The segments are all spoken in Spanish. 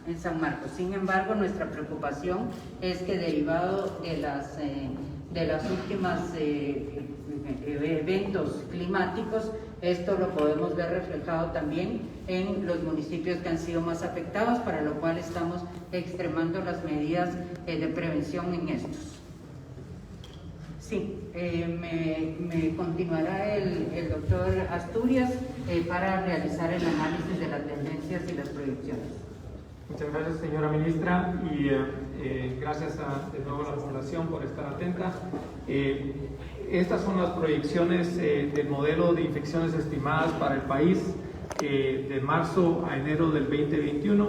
en San Marcos. Sin embargo, nuestra preocupación es que derivado de las últimas eventos climáticos, esto lo podemos ver reflejado también en los municipios que han sido más afectados, para lo cual estamos extremando las medidas de prevención en estos. Sí, me continuará el doctor Asturias para realizar el análisis de las tendencias y las proyecciones. Muchas gracias, señora ministra, y gracias de nuevo a la Fundación por estar atenta. Estas son las proyecciones del modelo de infecciones estimadas para el país de marzo a enero del 2021.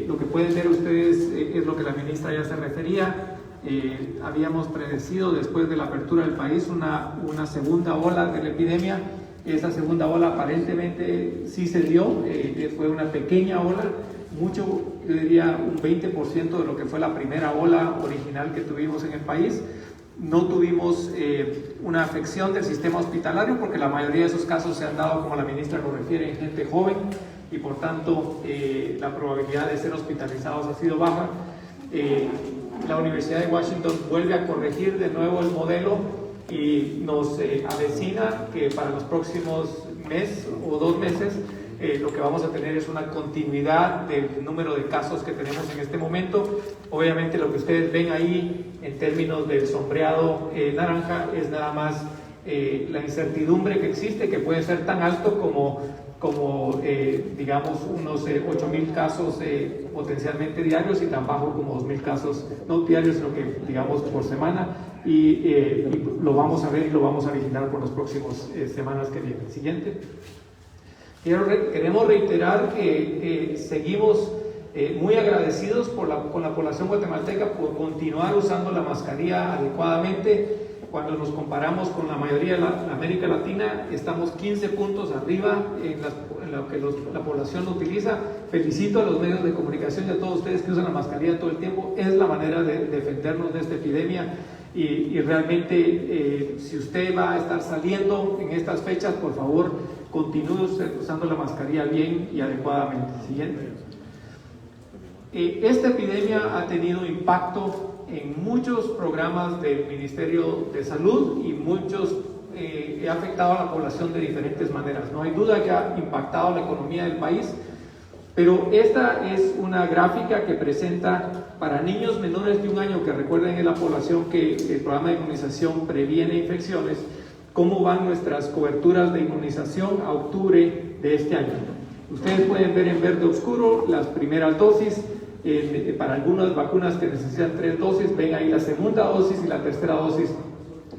Lo que pueden ver ustedes es lo que la ministra ya se refería. Habíamos predecido después de la apertura del país una segunda ola de la epidemia. Esa segunda ola aparentemente sí se dio, fue una pequeña ola, mucho, yo diría un 20% de lo que fue la primera ola original que tuvimos en el país. No tuvimos una afección del sistema hospitalario porque la mayoría de esos casos se han dado, como la ministra lo refiere, en gente joven, y por tanto la probabilidad de ser hospitalizados ha sido baja. La Universidad de Washington vuelve a corregir de nuevo el modelo y nos avecina que para los próximos mes o 2 meses lo que vamos a tener es una continuidad del número de casos que tenemos en este momento. Obviamente lo que ustedes ven ahí en términos del sombreado naranja es nada más la incertidumbre que existe, que puede ser tan alto como digamos unos 8,000 casos potencialmente diarios, y tan bajo como 2,000 casos, no diarios, sino que digamos por semana, y lo vamos a ver y lo vamos a vigilar por las próximas semanas que vienen. Siguiente. Queremos reiterar que seguimos muy agradecidos con la población guatemalteca por continuar usando la mascarilla adecuadamente. Cuando nos comparamos con la mayoría de la América Latina, estamos 15 puntos arriba en lo que la población lo utiliza. Felicito a los medios de comunicación y a todos ustedes que usan la mascarilla todo el tiempo. Es la manera de defendernos de esta epidemia, y realmente si usted va a estar saliendo en estas fechas, por favor, continúe usando la mascarilla bien y adecuadamente. Siguiente. Esta epidemia ha tenido impacto en muchos programas del Ministerio de Salud y ha afectado a la población de diferentes maneras. No hay duda que ha impactado la economía del país, pero esta es una gráfica que presenta para niños menores de 1 año, que recuerden es la población que el programa de inmunización previene infecciones, cómo van nuestras coberturas de inmunización a octubre de este año. Ustedes pueden ver en verde oscuro las primeras dosis. Para algunas vacunas que necesitan 3 dosis, ven ahí la segunda dosis y la tercera dosis,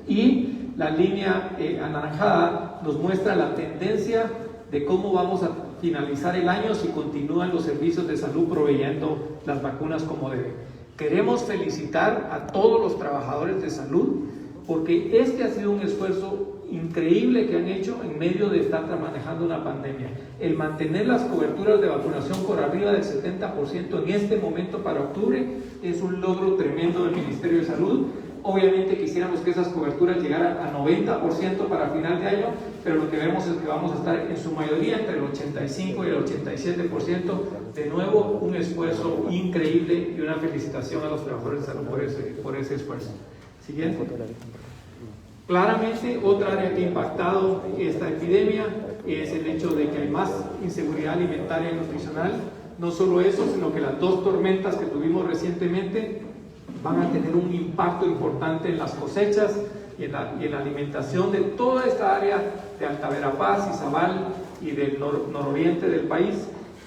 y la línea anaranjada nos muestra la tendencia de cómo vamos a finalizar el año si continúan los servicios de salud proveyendo las vacunas como deben. Queremos felicitar a todos los trabajadores de salud, porque este ha sido un esfuerzo increíble que han hecho en medio de estar manejando una pandemia. El mantener las coberturas de vacunación por arriba del 70% en este momento para octubre es un logro tremendo del Ministerio de Salud. Obviamente quisiéramos que esas coberturas llegaran a 90% para final de año, pero lo que vemos es que vamos a estar en su mayoría entre el 85 y el 87%. De nuevo, un esfuerzo increíble y una felicitación a los trabajadores de salud por ese esfuerzo. Siguiente. Claramente, otra área que ha impactado esta epidemia es el hecho de que hay más inseguridad alimentaria y nutricional. No solo eso, sino que las 2 tormentas que tuvimos recientemente van a tener un impacto importante en las cosechas y en la alimentación de toda esta área de Alta Verapaz, Izabal y del nororiente del país.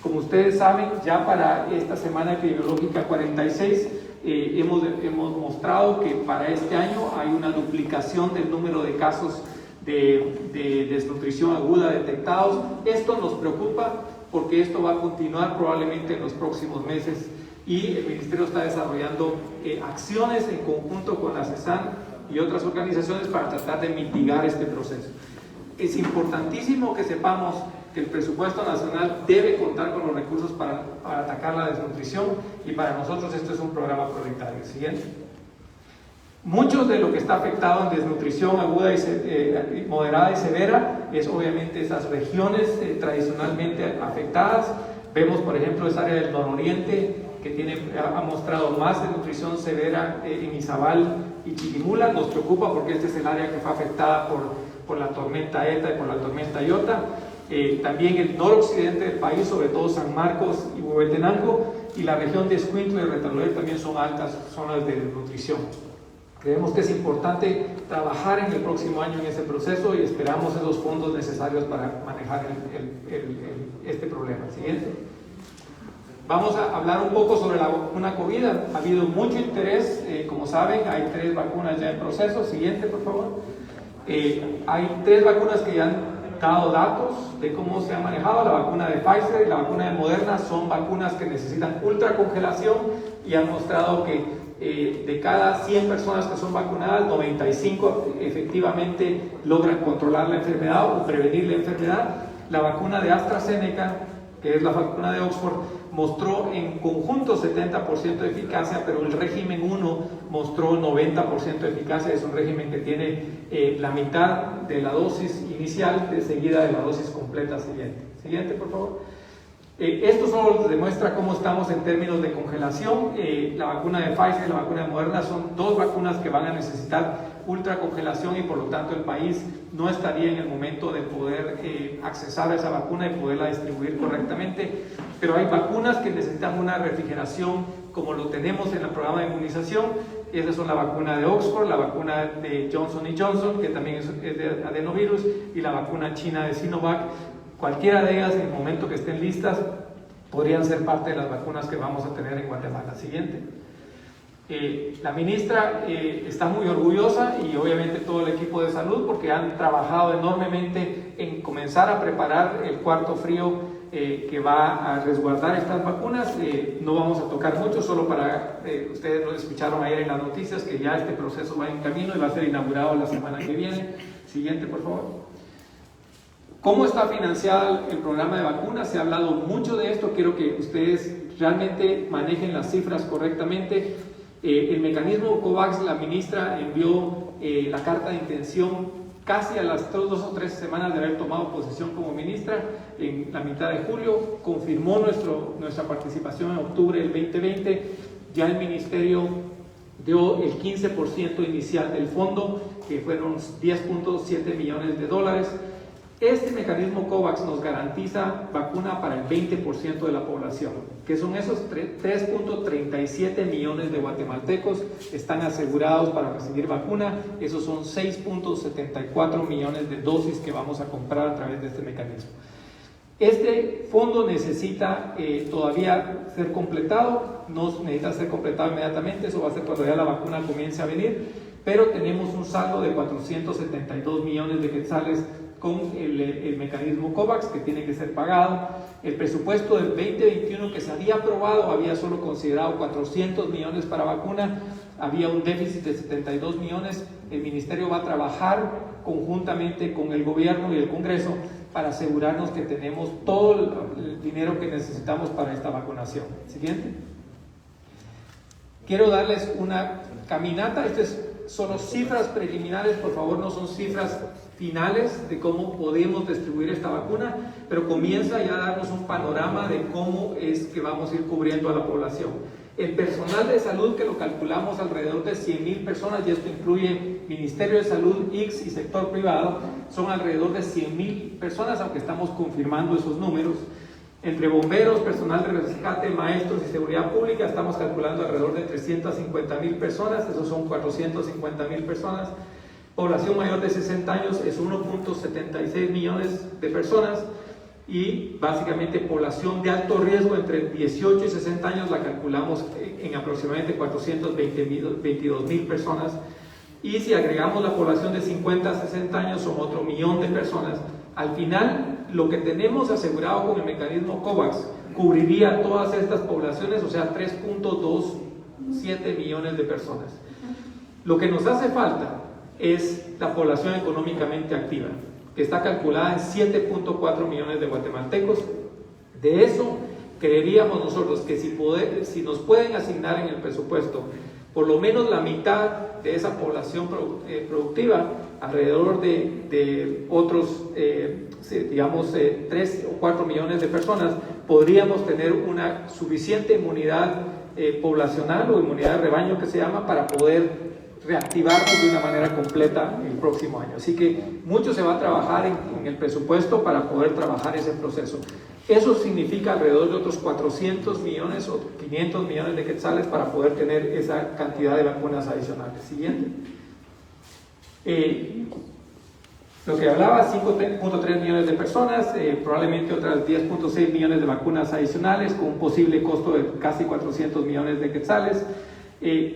Como ustedes saben, ya para esta semana epidemiológica 46, hemos mostrado que para este año hay una duplicación del número de casos de desnutrición aguda detectados. Esto nos preocupa porque esto va a continuar probablemente en los próximos meses, y el Ministerio está desarrollando acciones en conjunto con la CESAN y otras organizaciones para tratar de mitigar este proceso. Es importantísimo que sepamos que el presupuesto nacional debe contar con los recursos para atacar la desnutrición, y para nosotros esto es un programa prioritario. Siguiente. Mucho de lo que está afectado en desnutrición aguda y moderada y severa es obviamente esas regiones tradicionalmente afectadas. Vemos, por ejemplo, esa área del nororiente que ha mostrado más desnutrición severa en Izabal y Chiquimula. Nos preocupa porque este es el área que fue afectada por la tormenta ETA y por la tormenta Iota. También el noroccidente del país, sobre todo San Marcos y Huehuetenango, y la región de Escuintla y Retalhuleu también son altas zonas de desnutrición. Creemos que es importante trabajar en el próximo año en ese proceso y esperamos esos fondos necesarios para manejar este problema. Siguiente. Vamos a hablar un poco sobre la vacuna COVID. Ha habido mucho interés, como saben, hay 3 vacunas ya en proceso. Siguiente, por favor. Hay 3 vacunas que ya han dado datos de cómo se ha manejado. La vacuna de Pfizer y la vacuna de Moderna son vacunas que necesitan ultracongelación y han mostrado que de cada 100 personas que son vacunadas, 95 efectivamente logran controlar la enfermedad o prevenir la enfermedad. La vacuna de AstraZeneca, que es la vacuna de Oxford, mostró en conjunto 70% de eficacia, pero el régimen 1 mostró 90% de eficacia. Es un régimen que tiene la mitad de la dosis inicial seguida de la dosis completa siguiente. Siguiente, por favor. Esto solo demuestra cómo estamos en términos de congelación. La vacuna de Pfizer y la vacuna de Moderna son 2 vacunas que van a necesitar ultracongelación y por lo tanto el país no estaría en el momento de poder accesar a esa vacuna y poderla distribuir correctamente. Pero hay vacunas que necesitan una refrigeración como lo tenemos en el programa de inmunización. Esas son la vacuna de Oxford, la vacuna de Johnson & Johnson, que también es de adenovirus, y la vacuna china de Sinovac. Cualquiera de ellas, en el momento que estén listas, podrían ser parte de las vacunas que vamos a tener en Guatemala. Siguiente. La ministra está muy orgullosa y obviamente todo el equipo de salud porque han trabajado enormemente en comenzar a preparar el cuarto frío que va a resguardar estas vacunas. No vamos a tocar mucho, solo para ustedes lo escucharon ayer en las noticias que ya este proceso va en camino y va a ser inaugurado la semana que viene. Siguiente, por favor. ¿Cómo está financiado el programa de vacunas? Se ha hablado mucho de esto, quiero que ustedes realmente manejen las cifras correctamente. El mecanismo COVAX, la ministra envió la carta de intención casi a las 2 o 3 semanas de haber tomado posesión como ministra, en la mitad de julio, confirmó nuestra participación en octubre del 2020, ya el ministerio dio el 15% inicial del fondo, que fueron 10.7 millones de dólares. Este mecanismo COVAX nos garantiza vacuna para el 20% de la población, que son esos 3.37 millones de guatemaltecos están asegurados para recibir vacuna. Esos son 6.74 millones de dosis que vamos a comprar a través de este mecanismo. Este fondo necesita todavía ser completado, no necesita ser completado inmediatamente, eso va a ser cuando ya la vacuna comience a venir, pero tenemos un saldo de 472 millones de quetzales con el mecanismo COVAX que tiene que ser pagado. El presupuesto del 2021 que se había aprobado había solo considerado 400 millones para vacuna, había un déficit de 72 millones. El ministerio va a trabajar conjuntamente con el gobierno y el Congreso para asegurarnos que tenemos todo el dinero que necesitamos para esta vacunación. Siguiente. Quiero darles una caminata. Estas son cifras preliminares, por favor, no son cifras finales de cómo podemos distribuir esta vacuna, pero comienza ya a darnos un panorama de cómo es que vamos a ir cubriendo a la población. El personal de salud, que lo calculamos alrededor de 100,000 personas, y esto incluye Ministerio de Salud, ICS y sector privado, son alrededor de 100,000 personas, aunque estamos confirmando esos números. Entre bomberos, personal de rescate, maestros y seguridad pública, estamos calculando alrededor de 350,000 personas, esos son 450,000 personas. Población mayor de 60 años es 1.76 millones de personas y básicamente población de alto riesgo entre 18 y 60 años la calculamos en aproximadamente 422,000 personas, y si agregamos la población de 50 a 60 años son otro 1,000,000 de personas. Al final, lo que tenemos asegurado con el mecanismo COVAX cubriría todas estas poblaciones, o sea, 3.27 millones de personas. Lo que nos hace falta es la población económicamente activa, que está calculada en 7.4 millones de guatemaltecos. De eso, creeríamos nosotros que si nos pueden asignar en el presupuesto Por lo menos la mitad de esa población productiva, alrededor de otros, digamos, 3 o 4 millones de personas, podríamos tener una suficiente inmunidad poblacional o inmunidad de rebaño que se llama, para poder reactivarnos de una manera completa el próximo año. Así que mucho se va a trabajar en el presupuesto para poder trabajar ese proceso. Eso significa alrededor de otros 400 millones o 500 millones de quetzales para poder tener esa cantidad de vacunas adicionales. Siguiente. Lo que hablaba, 5.3 millones de personas, probablemente otras 10.6 millones de vacunas adicionales, con un posible costo de casi 400 millones de quetzales.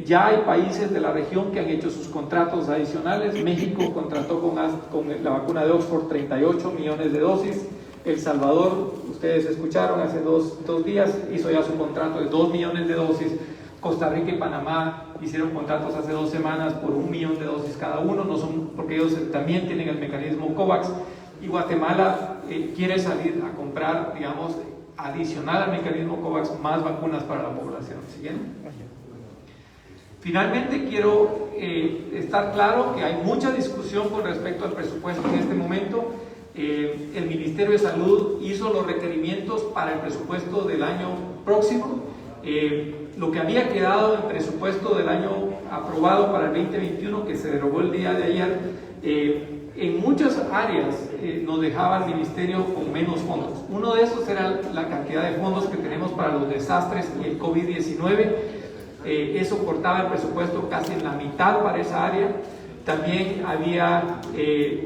Ya hay países de la región que han hecho sus contratos adicionales. México contrató con la vacuna de Oxford 38 millones de dosis. El Salvador, ustedes escucharon, hace dos días hizo ya su contrato de 2 millones de dosis. Costa Rica y Panamá hicieron contratos hace 2 semanas por 1 millón de dosis cada uno, no son, porque ellos también tienen el mecanismo COVAX. Y Guatemala quiere salir a comprar, digamos, adicional al mecanismo COVAX, más vacunas para la población. ¿Siguiente? Finalmente, quiero estar claro que hay mucha discusión con respecto al presupuesto en este momento. El Ministerio de Salud hizo los requerimientos para el presupuesto del año próximo. Lo que había quedado en presupuesto del año aprobado para el 2021, que se derogó el día de ayer, en muchas áreas nos dejaba el Ministerio con menos fondos. Uno de esos era la cantidad de fondos que tenemos para los desastres y el COVID-19. Eso cortaba el presupuesto casi en la mitad para esa área. También había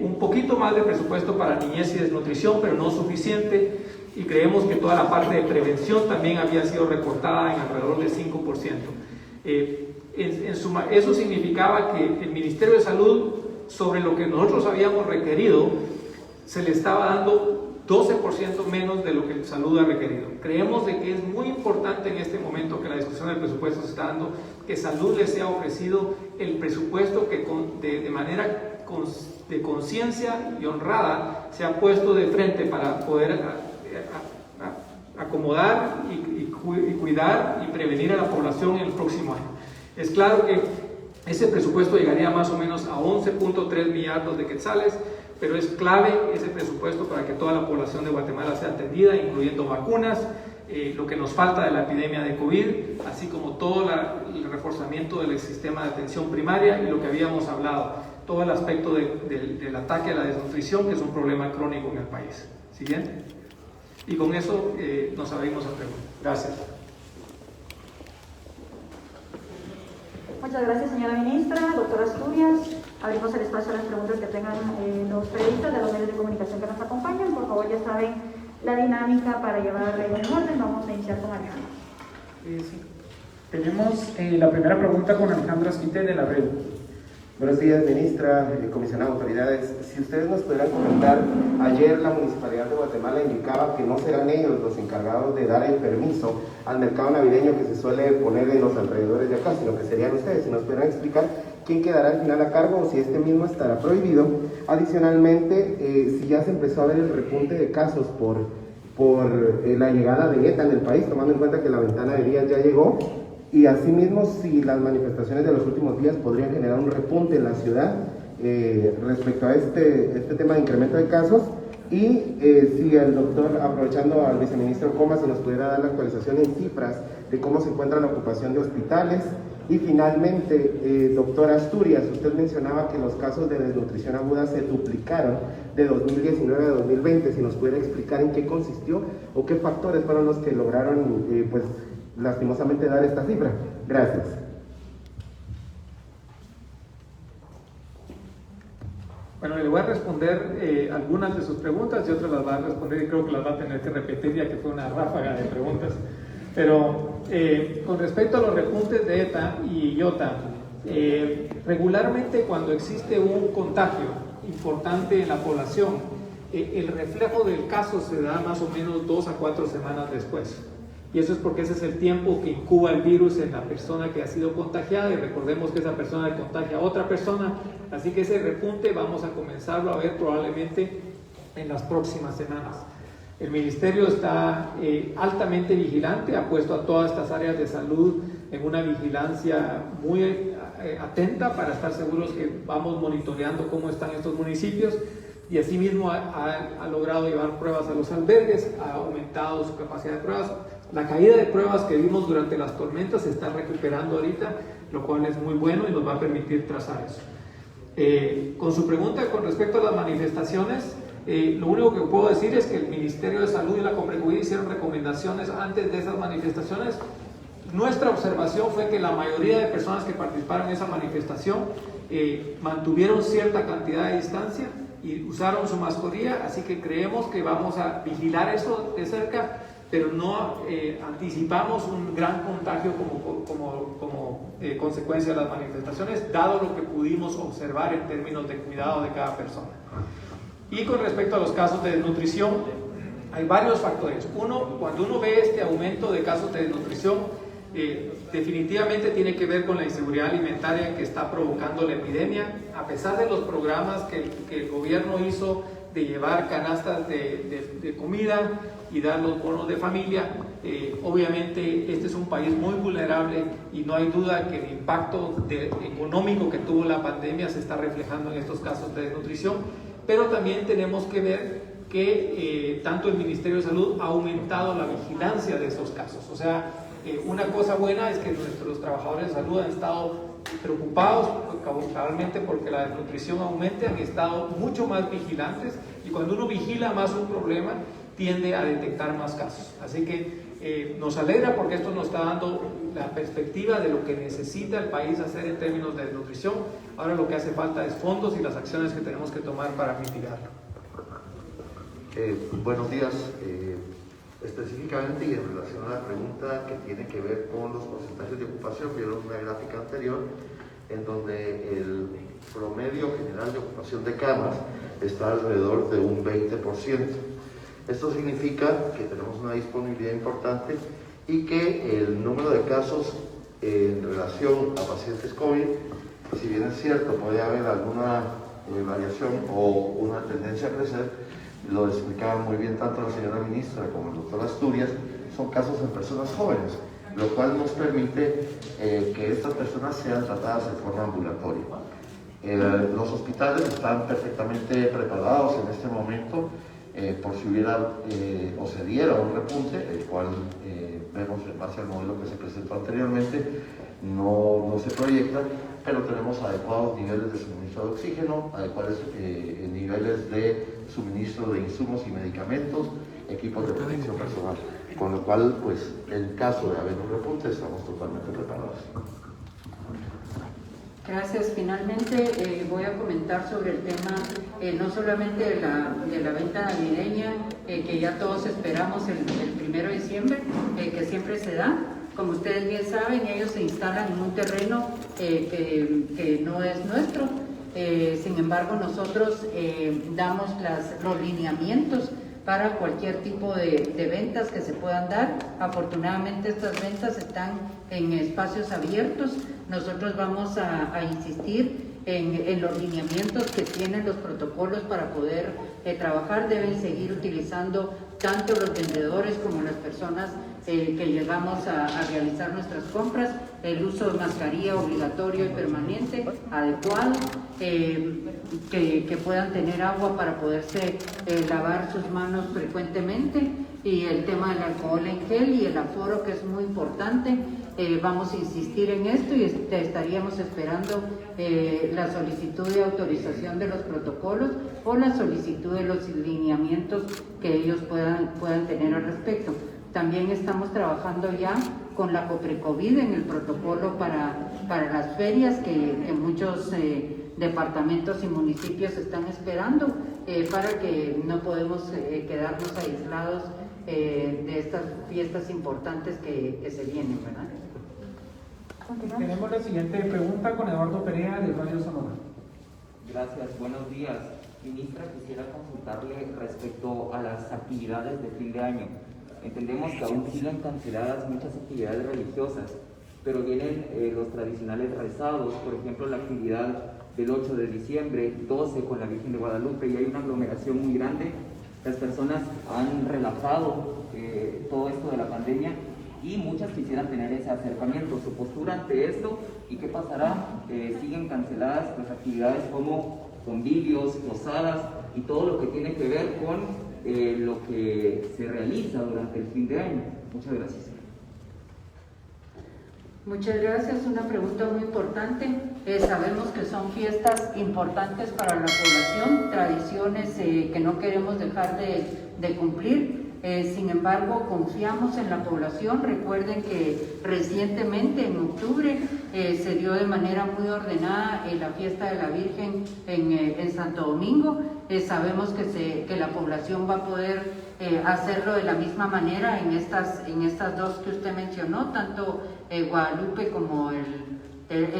un poquito más de presupuesto para niñez y desnutrición, pero no suficiente, y creemos que toda la parte de prevención también había sido recortada en alrededor del 5%. Eso significaba que el Ministerio de Salud, sobre lo que nosotros habíamos requerido, se le estaba dando 12% menos de lo que Salud ha requerido. Creemos de que es muy importante en este momento que la discusión del presupuesto se está dando, que Salud les sea ofrecido el presupuesto que de manera de conciencia y honrada se ha puesto de frente para poder acomodar y cuidar y prevenir a la población en el próximo año. Es claro que ese presupuesto llegaría más o menos a 11.3 millardos de quetzales, pero es clave ese presupuesto para que toda la población de Guatemala sea atendida, incluyendo vacunas, lo que nos falta de la epidemia de COVID, así como todo el reforzamiento del sistema de atención primaria y lo que habíamos hablado, todo el aspecto del ataque a la desnutrición, que es un problema crónico en el país. ¿Siguiente? Y con eso nos abrimos a preguntas. Gracias. Muchas gracias, señora ministra. Doctora Asturias, abrimos el espacio a las preguntas que tengan los periodistas de los medios de comunicación que nos acompañan. Por favor, ya saben la dinámica para llevar en orden. Vamos a iniciar con Alejandra. Sí. Tenemos la primera pregunta con Alejandra Esquite de la Red. Buenos días, ministra, comisionada, autoridades. Si ustedes nos pudieran comentar, ayer la Municipalidad de Guatemala indicaba que no serán ellos los encargados de dar el permiso al mercado navideño que se suele poner en los alrededores de acá, sino que serían ustedes. Si nos pudieran explicar quién quedará al final a cargo o si este mismo estará prohibido. Adicionalmente, si ya se empezó a ver el repunte de casos por la llegada de ETA en el país, tomando en cuenta que la ventana de días ya llegó. Y asimismo, si las manifestaciones de los últimos días podrían generar un repunte en la ciudad respecto a este tema de incremento de casos, y si el doctor, aprovechando al viceministro Comas, se nos pudiera dar la actualización en cifras de cómo se encuentra la ocupación de hospitales. Y finalmente, doctora Asturias, usted mencionaba que los casos de desnutrición aguda se duplicaron de 2019 a 2020. Si nos pudiera explicar en qué consistió o qué factores fueron los que lograron, pues, lastimosamente dar esta cifra. Gracias. Bueno, le voy a responder algunas de sus preguntas y otras las va a responder y creo que las va a tener que repetir ya que fue una ráfaga de preguntas. Pero con respecto a los repuntes de ETA y IOTA, regularmente cuando existe un contagio importante en la población, el reflejo del caso se da más o menos 2 a 4 semanas después. Y eso es porque ese es el tiempo que incuba el virus en la persona que ha sido contagiada, y recordemos que esa persona contagia a otra persona, así que ese repunte vamos a comenzarlo a ver probablemente en las próximas semanas. El Ministerio está altamente vigilante, ha puesto a todas estas áreas de salud en una vigilancia muy atenta para estar seguros que vamos monitoreando cómo están estos municipios, y asimismo ha logrado llevar pruebas a los albergues, ha aumentado su capacidad de pruebas. La caída de pruebas que vimos durante las tormentas se está recuperando ahorita, lo cual es muy bueno y nos va a permitir trazar eso. Con su pregunta con respecto a las manifestaciones, lo único que puedo decir es que el Ministerio de Salud y la Coprecovid hicieron recomendaciones antes de esas manifestaciones. Nuestra observación fue que la mayoría de personas que participaron en esa manifestación mantuvieron cierta cantidad de distancia y usaron su mascarilla, así que creemos que vamos a vigilar eso de cerca, pero no anticipamos un gran contagio como consecuencia de las manifestaciones, dado lo que pudimos observar en términos de cuidado de cada persona. Y con respecto a los casos de desnutrición, hay varios factores. Uno, cuando uno ve este aumento de casos de desnutrición, definitivamente tiene que ver con la inseguridad alimentaria que está provocando la epidemia. A pesar de los programas que el gobierno hizo de llevar canastas de comida y dar los bonos de familia, obviamente este es un país muy vulnerable y no hay duda que el impacto económico que tuvo la pandemia se está reflejando en estos casos de desnutrición, pero también tenemos que ver que tanto el Ministerio de Salud ha aumentado la vigilancia de esos casos. O sea, una cosa buena es que nuestros trabajadores de salud han estado preocupados cabalmente porque la desnutrición aumente, han estado mucho más vigilantes, y cuando uno vigila más un problema tiende a detectar más casos. Así que nos alegra porque esto nos está dando la perspectiva de lo que necesita el país hacer en términos de desnutrición. Ahora lo que hace falta es fondos y las acciones que tenemos que tomar para mitigarlo. Buenos días. Específicamente y en relación a la pregunta que tiene que ver con los porcentajes de ocupación, vieron una gráfica anterior en donde el promedio general de ocupación de camas está alrededor de un 20%. Esto significa que tenemos una disponibilidad importante y que el número de casos en relación a pacientes COVID, si bien es cierto, puede haber alguna variación o una tendencia a crecer, lo explicaba muy bien tanto la señora ministra como el doctor Asturias, son casos en personas jóvenes, lo cual nos permite que estas personas sean tratadas de forma ambulatoria. Los hospitales están perfectamente preparados en este momento por si hubiera o se diera un repunte, el cual vemos en base al modelo que se presentó anteriormente, no se proyecta, pero tenemos adecuados niveles de suministro de oxígeno, adecuados niveles de suministro de insumos y medicamentos, equipos de protección personal, con lo cual, pues, en caso de haber un repunte, estamos totalmente preparados. Gracias. Finalmente voy a comentar sobre el tema no solamente de la venta navideña, que ya todos esperamos el 1 de diciembre, que siempre se da. Como ustedes bien saben, ellos se instalan en un terreno que no es nuestro. Sin embargo, nosotros damos los lineamientos para cualquier tipo de ventas que se puedan dar. Afortunadamente estas ventas están en espacios abiertos. Nosotros vamos a insistir en los lineamientos que tienen los protocolos para poder trabajar. Deben seguir utilizando tanto los vendedores como las personas que llegamos a realizar nuestras compras, el uso de mascarilla obligatorio y permanente, adecuado, que puedan tener agua para poderse lavar sus manos frecuentemente, y el tema del alcohol en gel y el aforo, que es muy importante. Vamos a insistir en esto y estaríamos esperando la solicitud de autorización de los protocolos o la solicitud de los lineamientos que ellos puedan tener al respecto. También estamos trabajando ya con la Coprecovid en el protocolo para las ferias que muchos departamentos y municipios están esperando, para que no podemos quedarnos aislados de estas fiestas importantes que se vienen, ¿verdad? Tenemos la siguiente pregunta con Eduardo Perea de Radio Sonora. Gracias, buenos días. Ministra, quisiera consultarle respecto a las actividades de fin de año. Entendemos que aún siguen canceladas muchas actividades religiosas, pero vienen los tradicionales rezados, por ejemplo la actividad del 8 de diciembre, 12 con la Virgen de Guadalupe, y hay una aglomeración muy grande. Las personas han relajado todo esto de la pandemia y muchas quisieran tener ese acercamiento. Su postura ante esto y qué pasará, siguen canceladas pues actividades como convivios, posadas y todo lo que tiene que ver con lo que se realiza durante el fin de año. Muchas gracias. Muchas gracias, una pregunta muy importante. Sabemos que son fiestas importantes para la población, tradiciones que no queremos dejar de cumplir. Sin embargo, confiamos en la población. Recuerden que recientemente, en octubre, se dio de manera muy ordenada la fiesta de la Virgen en Santo Domingo. Sabemos que la población va a poder hacerlo de la misma manera en estas dos que usted mencionó, tanto Guadalupe como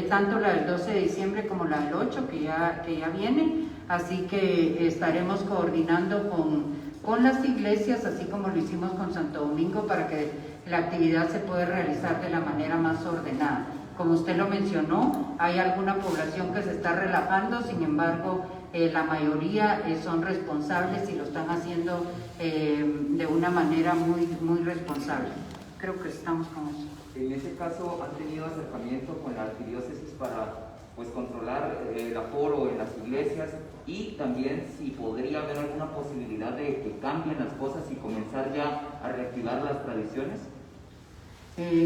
tanto la del 12 de diciembre como la del 8 que ya viene. Así que estaremos coordinando con las iglesias, así como lo hicimos con Santo Domingo, para que la actividad se pueda realizar de la manera más ordenada. Como usted lo mencionó, hay alguna población que se está relajando, sin embargo, la mayoría son responsables y lo están haciendo de una manera muy responsable. Creo que estamos con eso. En ese caso, ¿han tenido acercamiento con la arquidiócesis para pues controlar el aforo en las iglesias y también si podría haber alguna posibilidad de que cambien las cosas y comenzar ya a reactivar las tradiciones?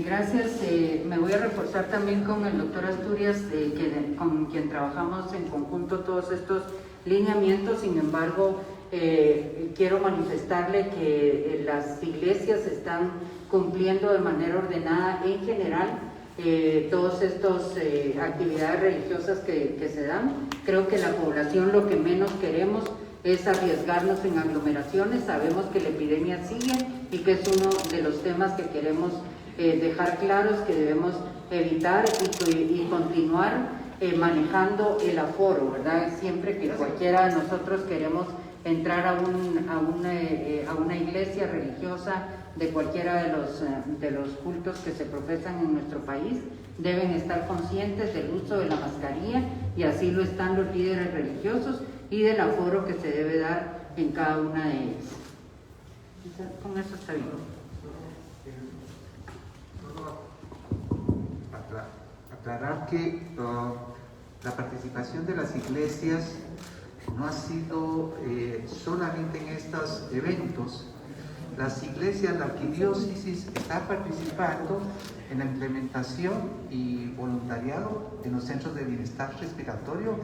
Gracias. Me voy a reforzar también con el doctor Asturias, con quien trabajamos en conjunto todos estos lineamientos. Sin embargo, quiero manifestarle que las iglesias están cumpliendo de manera ordenada en general todas estas actividades religiosas que se dan. Creo que la población lo que menos queremos es arriesgarnos en aglomeraciones. Sabemos que la epidemia sigue y que es uno de los temas que queremos dejar claros que debemos evitar y continuar manejando el aforo, ¿verdad? Siempre que cualquiera de nosotros queremos entrar a una iglesia religiosa de cualquiera de los cultos que se profesan en nuestro país, deben estar conscientes del uso de la mascarilla, y así lo están los líderes religiosos, y del aforo que se debe dar en cada una de ellas. Con eso está bien. Aclarar que la participación de las iglesias no ha sido solamente en estos eventos. Las iglesias, la arquidiócesis está participando en la implementación y voluntariado en los centros de bienestar respiratorio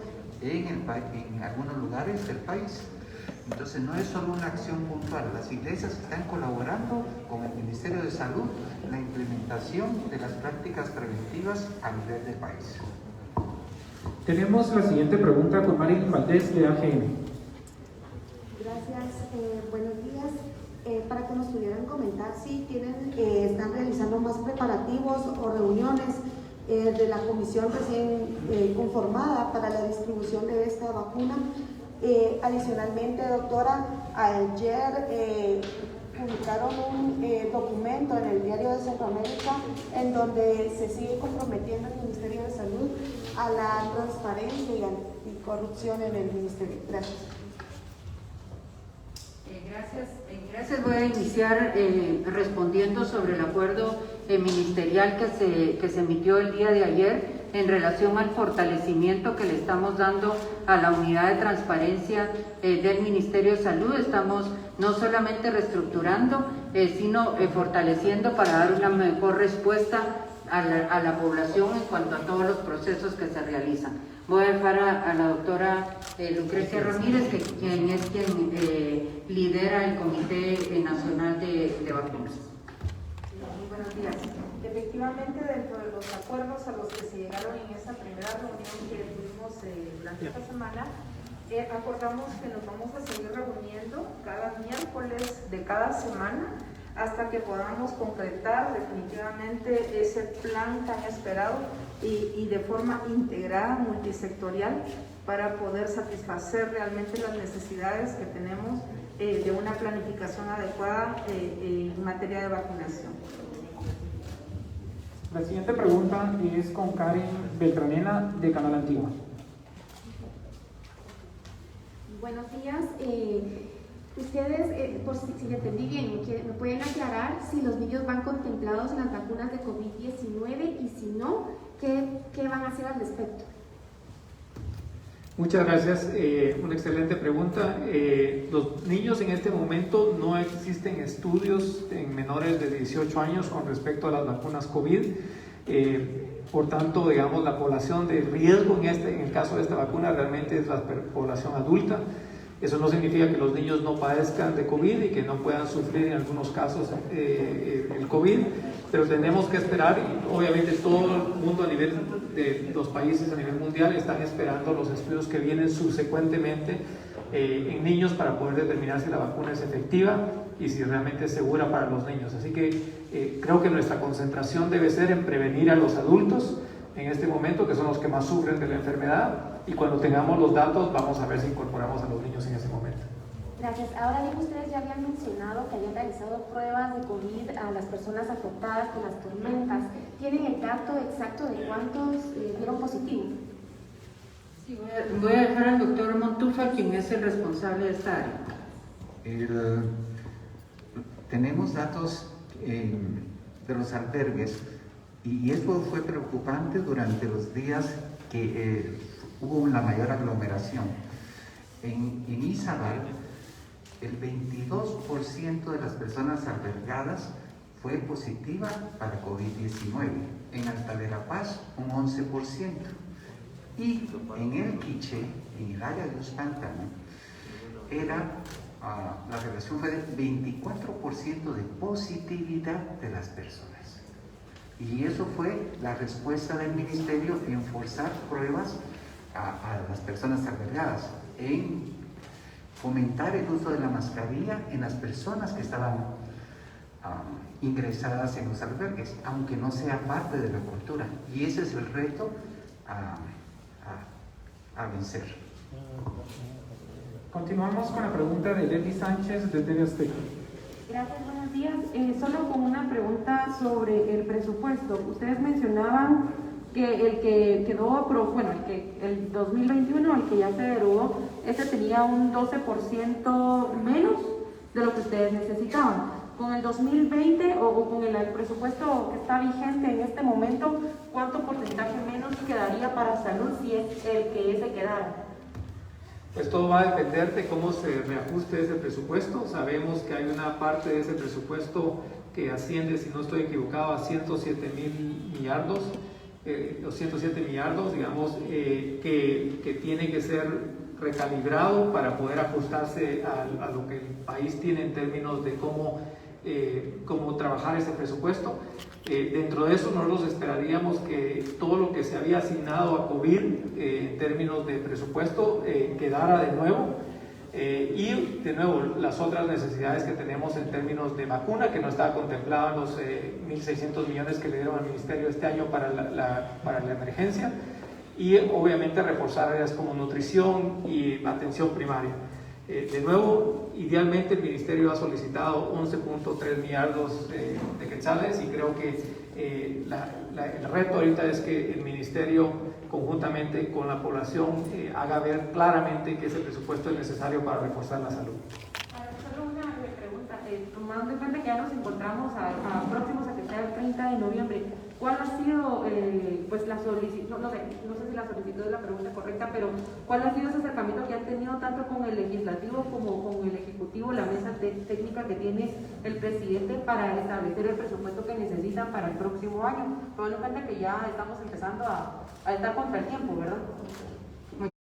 en algunos lugares del país. Entonces no es solo una acción puntual, las iglesias están colaborando con el Ministerio de Salud en la implementación de las prácticas preventivas a nivel del país. Tenemos la siguiente pregunta con Marilyn Valdés de AGN. Gracias, buenos días. Para que nos pudieran comentar si están realizando más preparativos o reuniones de la comisión recién conformada para la distribución de esta vacuna. Adicionalmente, doctora, ayer publicaron un documento en el Diario de Centroamérica en donde se sigue comprometiendo el Ministerio de Salud a la transparencia y anticorrupción en el Ministerio. Gracias. Gracias. Voy a iniciar respondiendo sobre el acuerdo ministerial que se emitió el día de ayer en relación al fortalecimiento que le estamos dando a la unidad de transparencia del Ministerio de Salud. Estamos no solamente reestructurando, sino fortaleciendo para dar una mejor respuesta a la población en cuanto a todos los procesos que se realizan. Voy a dejar a la doctora Lucrecia Ramírez, quien lidera el Comité Nacional de Vacunas. Muy buenos días. Efectivamente, dentro de los acuerdos a los que se llegaron en esa primera reunión que tuvimos durante esta semana, acordamos que nos vamos a seguir reuniendo cada miércoles de cada semana hasta que podamos concretar definitivamente ese plan tan esperado y de forma integrada, multisectorial, para poder satisfacer realmente las necesidades que tenemos de una planificación adecuada en materia de vacunación. La siguiente pregunta es con Karen Beltranena de Canal Antigua. Buenos días. Ustedes, por si me entendí bien, ¿me pueden aclarar si los niños van contemplados en las qué van a hacer al respecto? Muchas gracias, una excelente pregunta. Los niños en este momento no existen estudios en menores de 18 años con respecto a las vacunas COVID. Por tanto, digamos, la población de riesgo en el caso de esta vacuna realmente es la población adulta. Eso no significa que los niños no padezcan de COVID y que no puedan sufrir en algunos casos el COVID, pero tenemos que esperar, y obviamente todo el mundo a nivel de los países a nivel mundial están esperando los estudios que vienen subsecuentemente en niños para poder determinar si la vacuna es efectiva y si realmente es segura para los niños. Así que creo que nuestra concentración debe ser en prevenir a los adultos en este momento, que son los que más sufren de la enfermedad, y cuando tengamos los datos vamos a ver si incorporamos a los niños en ese momento. Gracias. Ahora bien, ustedes ya habían mencionado que habían realizado pruebas de COVID a las personas afectadas por las tormentas. ¿Tienen el dato exacto de cuántos dieron positivo? Sí, voy a dejar al doctor Montufa, quien es el responsable de esta área. Tenemos datos de los albergues, y eso fue preocupante durante los días que hubo la mayor aglomeración. En Izabal, el 22% de las personas albergadas fue positiva para COVID-19. En Alta Verapaz, un 11%. Y en el Quiché, en el área de Uspantana, la relación fue de 24% de positividad de las personas. Y eso fue la respuesta del ministerio en forzar pruebas a las personas albergadas, en fomentar el uso de la mascarilla en las personas que estaban ingresadas en los albergues, aunque no sea parte de la cultura. Y ese es el reto a vencer. Continuamos con la pregunta de Lely Sánchez de TV Azteca. Gracias, buenos días. Solo con una pregunta sobre el presupuesto. Ustedes mencionaban que el que quedó, el 2021, el que ya se derogó, ese tenía un 12% menos de lo que ustedes necesitaban. Con el 2020 o con el presupuesto que está vigente en este momento, ¿cuánto porcentaje menos quedaría para salud si es el que ese quedara? Pues todo va a depender de cómo se reajuste ese presupuesto. Sabemos que hay una parte de ese presupuesto que asciende, si no estoy equivocado, a 107.000 millardos, los 107 millardos, digamos, que tiene que ser recalibrado para poder ajustarse a lo que el país tiene en términos de cómo trabajar ese presupuesto. Dentro de eso nosotros esperaríamos que todo lo que se había asignado a COVID en términos de presupuesto quedara de nuevo, y de nuevo las otras necesidades que tenemos en términos de vacuna, que no estaba contemplado en los 1.600 millones que le dieron al ministerio este año para la emergencia, y obviamente reforzar áreas como nutrición y atención primaria. De nuevo, idealmente el Ministerio ha solicitado 11.3 millardos de quetzales, y creo que el reto ahorita es que el Ministerio, conjuntamente con la población, haga ver claramente que ese presupuesto es necesario para reforzar la salud. Solo una pregunta, tomando en cuenta que ya nos encontramos próximos a que sea el 30 de noviembre, ¿cuál ha sido la solicitud, no sé si la solicitud es la pregunta correcta, pero cuál ha sido ese acercamiento que han tenido tanto con el legislativo como con el ejecutivo, la mesa técnica que tiene el presidente para establecer el presupuesto que necesitan para el próximo año? Tomando en cuenta que ya estamos empezando a estar contra el tiempo, ¿verdad?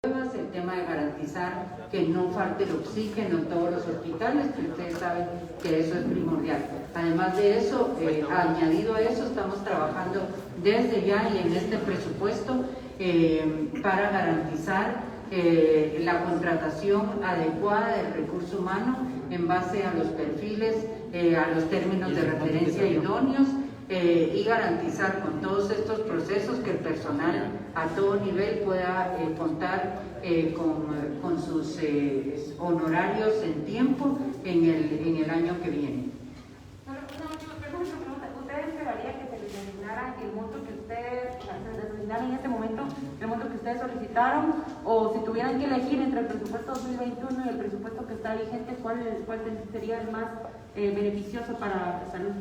El tema de garantizar que no falte el oxígeno en todos los hospitales, que ustedes saben que eso es primordial. Además de eso, añadido a eso, estamos trabajando desde ya y en este presupuesto para garantizar la contratación adecuada del recurso humano en base a los perfiles, a los términos de referencia idóneos, y garantizar con todos estos procesos que el personal a todo nivel pueda contar con sus honorarios en tiempo en el año que viene. ¿Ustedes esperarían que se les designara el monto que ustedes, en este momento, el monto que ustedes solicitaron, o si tuvieran que elegir entre el presupuesto 2021 y el presupuesto que está vigente, cuál sería el más beneficioso para la salud?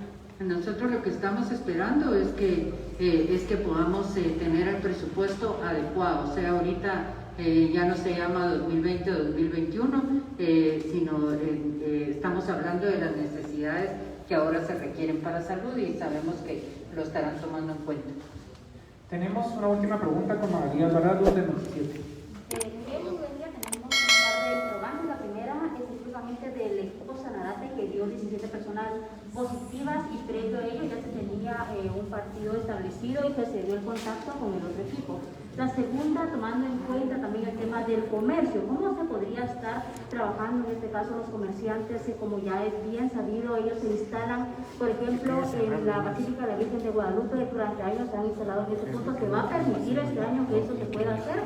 Nosotros lo que estamos esperando es que podamos tener el presupuesto adecuado, o sea, ahorita ya no se llama 2020-2021, sino estamos hablando de las necesidades que ahora se requieren para salud y sabemos que lo estarán tomando en cuenta. Tenemos una última pregunta con María Alvarado de Noticiero. Tenemos un par de interrogantes. La primera es exclusivamente del equipo Sanarate, que dio 17 personas positivas y previo a ello ya se tenía un partido establecido y que se dio el contacto con el otro equipo. La segunda, tomando en cuenta también el tema del comercio, ¿cómo se podría estar trabajando en este caso los comerciantes? Como ya es bien sabido, ellos se instalan, por ejemplo, en la Basílica de la Virgen de Guadalupe, durante años se han instalado en ese punto, ¿se va a permitir este año que eso se pueda hacer?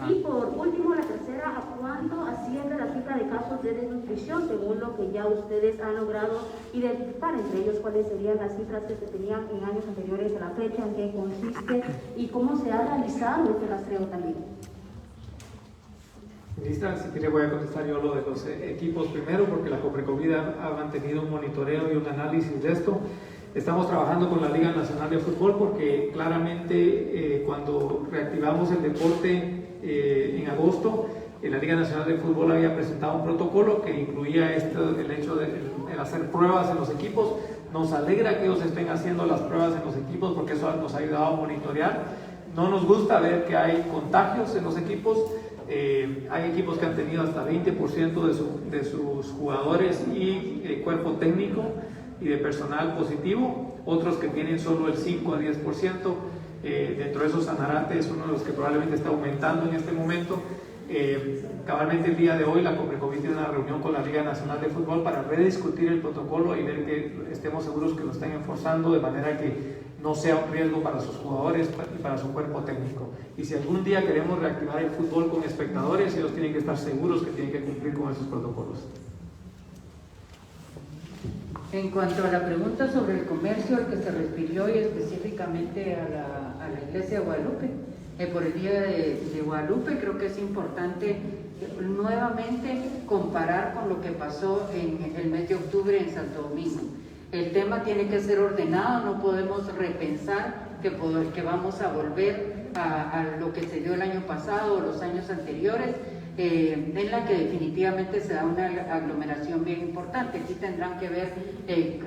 Y por último, la tercera, ¿a cuánto asciende la cifra de casos de desnutrición según lo que ya ustedes han logrado identificar? Entre ellos, ¿cuáles serían las cifras que se tenían en años anteriores a la fecha? ¿En qué consiste? ¿Y cómo se ha realizado este rastreo también? Ministra, si quiere voy a contestar yo lo de los equipos primero, porque la Coprecovid ha mantenido un monitoreo y un análisis de esto. Estamos trabajando con la Liga Nacional de Fútbol porque claramente cuando reactivamos el deporte en agosto, la Liga Nacional de Fútbol había presentado un protocolo que incluía el hecho de hacer pruebas en los equipos. Nos alegra que ellos estén haciendo las pruebas en los equipos porque eso nos ha ayudado a monitorear. No nos gusta ver que hay contagios en los equipos. Hay equipos que han tenido hasta 20% de sus jugadores y cuerpo técnico y de personal positivo, otros que tienen solo el 5 a 10%. Dentro de esos, Sanarate es uno de los que probablemente está aumentando en este momento. Cabalmente el día de hoy la Coprecovid tiene una reunión con la Liga Nacional de Fútbol para rediscutir el protocolo y ver que estemos seguros que lo estén enforzando de manera que no sea un riesgo para sus jugadores y para su cuerpo técnico. Y si algún día queremos reactivar el fútbol con espectadores, ellos tienen que estar seguros que tienen que cumplir con esos protocolos. En cuanto a la pregunta sobre el comercio al que se refirió y específicamente a la iglesia de Guadalupe, por el día de Guadalupe, creo que es importante nuevamente comparar con lo que pasó en el mes de octubre en Santo Domingo. El tema tiene que ser ordenado, no podemos repensar que vamos a volver a lo que se dio el año pasado o los años anteriores, en la que definitivamente se da una aglomeración bien importante. Aquí tendrán que ver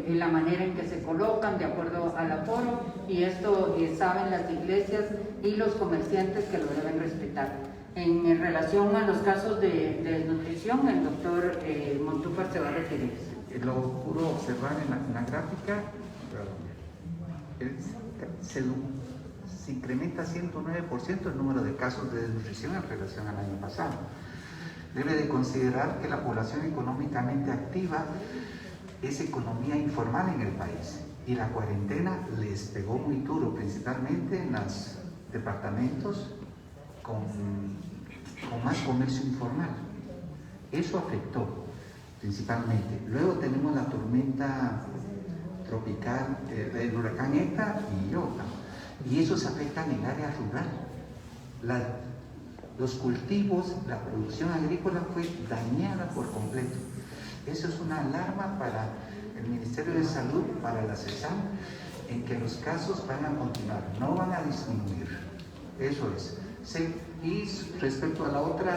la manera en que se colocan de acuerdo al aforo, y esto saben las iglesias y los comerciantes que lo deben respetar. En relación a los casos de desnutrición, el doctor Montúfar se va a referir. Lo pudo observar en la gráfica, se incrementa 109% el número de casos de desnutrición en relación al año pasado. Debe de considerar que la población económicamente activa es economía informal en el país y la cuarentena les pegó muy duro, principalmente en los departamentos con más comercio informal. Eso afectó principalmente. Luego tenemos la tormenta tropical, el huracán Eta y Iota, y esos afectan en área rural. Los cultivos, la producción agrícola fue dañada por completo. Eso es una alarma para el Ministerio de Salud, para la CESAM, en que los casos van a continuar, no van a disminuir. Eso es. Sí. Y respecto a la otra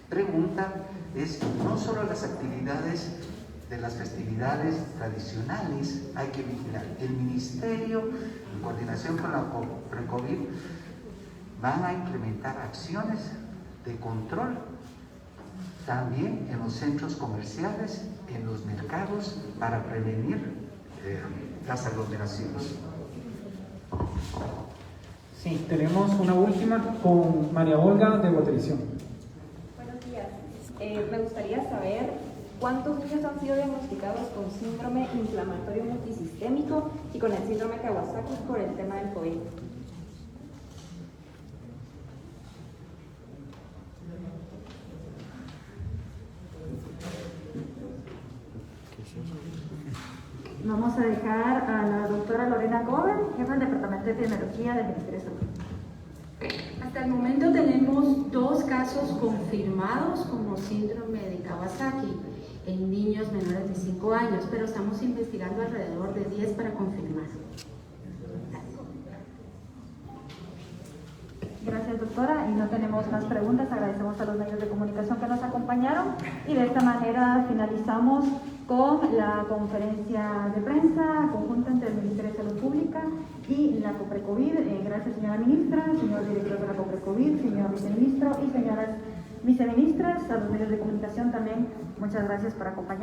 pregunta, es no solo las actividades de las festividades tradicionales hay que vigilar. El Ministerio, en coordinación con la Coprecovid, van a implementar acciones de control también en los centros comerciales, en los mercados, para prevenir las aglomeraciones. Sí, tenemos una última con María Olga de Guatelevisión. Buenos días. Me gustaría saber cuántos niños han sido diagnosticados con síndrome inflamatorio multisistémico y con el síndrome Kawasaki por el tema del COVID. Vamos a dejar a la doctora Lorena Gómez, jefa del Departamento de Epidemiología del Ministerio de Salud. Hasta el momento tenemos 2 casos confirmados como síndrome de Kawasaki. en niños menores de 5 años, pero estamos investigando alrededor de 10 para confirmar. Gracias, doctora. Y no tenemos más preguntas. Agradecemos a los medios de comunicación que nos acompañaron y de esta manera finalizamos con la conferencia de prensa conjunta entre el Ministerio de Salud Pública y la COPRECOVID. Gracias, señora ministra, señor director de la COPRECOVID, señor viceministro y señoras viceministras. A los medios de comunicación también muchas gracias por acompañarnos.